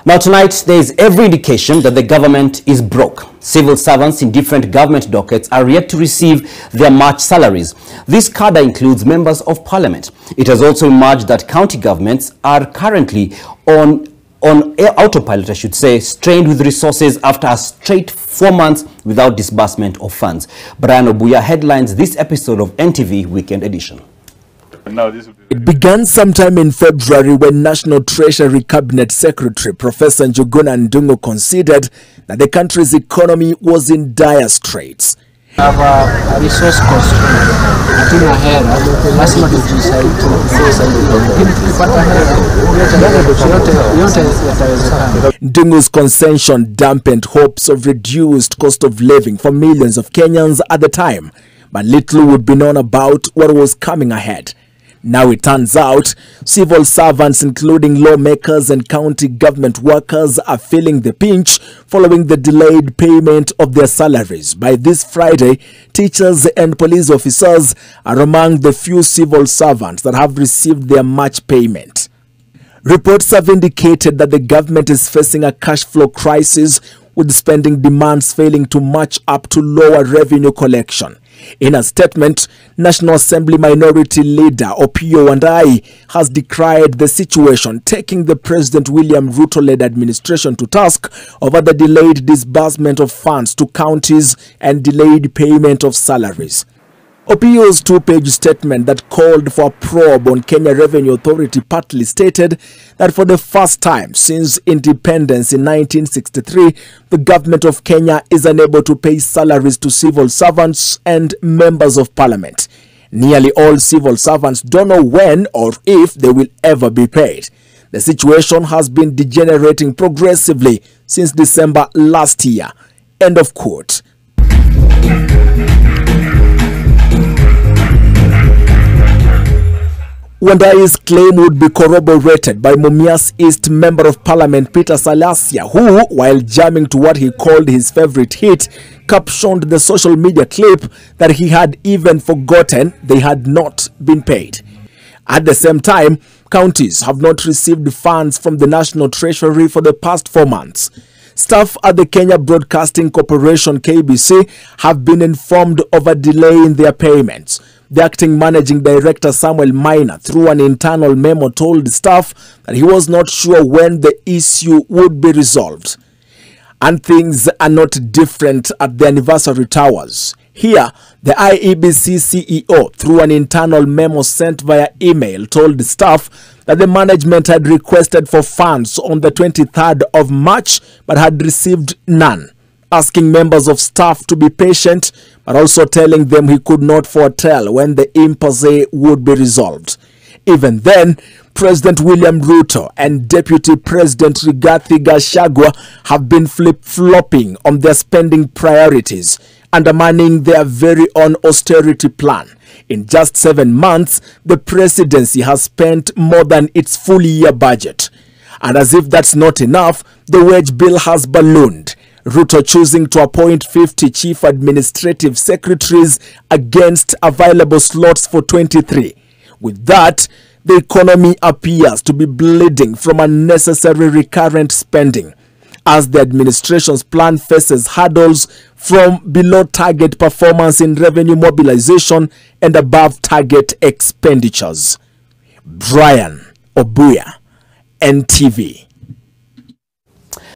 Now tonight, there is every indication that the government is broke. Civil servants in different government dockets are yet to receive their March salaries. This cadre includes members of parliament. It has also emerged that county governments are currently on autopilot, strained with resources after a straight 4 months without disbursement of funds. Brian Obuya headlines this episode of NTV Weekend Edition. It began sometime in February when National Treasury Cabinet Secretary Professor Njuguna Ndung'u considered that the country's economy was in dire straits. Have a resource constraint. Hatuna hela, lazima tujisaidie Ndung'u's concession dampened hopes of reduced cost of living for millions of Kenyans at the time, but little would be known about what was coming ahead. Now it turns out, civil servants including lawmakers and county government workers are feeling the pinch following the delayed payment of their salaries. By this Friday, teachers and police officers are among the few civil servants that have received their March payment. Reports have indicated that the government is facing a cash flow crisis, with spending demands failing to match up to lower revenue collection. In a statement, National Assembly Minority Leader Opiyo Wandayi has decried the situation, taking the President William Ruto-led administration to task over the delayed disbursement of funds to counties and delayed payment of salaries. Opiyo's two-page statement that called for a probe on Kenya Revenue Authority partly stated that for the first time since independence in 1963, the government of Kenya is unable to pay salaries to civil servants and members of parliament. Nearly all civil servants don't know when or if they will ever be paid. The situation has been degenerating progressively since December last year. End of quote. Wandayi's claim would be corroborated by Mumias East Member of Parliament Peter Salasia, who, while jamming to what he called his favorite hit, captioned the social media clip that he had even forgotten they had not been paid. At the same time, counties have not received funds from the National Treasury for the past 4 months. Staff at the Kenya Broadcasting Corporation KBC have been informed of a delay in their payments. The acting managing director Samuel Maina, through an internal memo, told staff that he was not sure when the issue would be resolved. And things are not different at the anniversary towers. Here, the IEBC CEO, through an internal memo sent via email, told the staff that the management had requested for funds on the 23rd of March but had received none, asking members of staff to be patient, but also telling them he could not foretell when the impasse would be resolved. Even then, President William Ruto and Deputy President Rigathi Gachagua have been flip-flopping on their spending priorities, undermining their very own austerity plan. In just 7 months, the presidency has spent more than its full-year budget. And as if that's not enough, the wage bill has ballooned, Ruto choosing to appoint 50 chief administrative secretaries against available slots for 23. With that, the economy appears to be bleeding from unnecessary recurrent spending, as the administration's plan faces hurdles from below target performance in revenue mobilization and above target expenditures. Brian Obuya, NTV.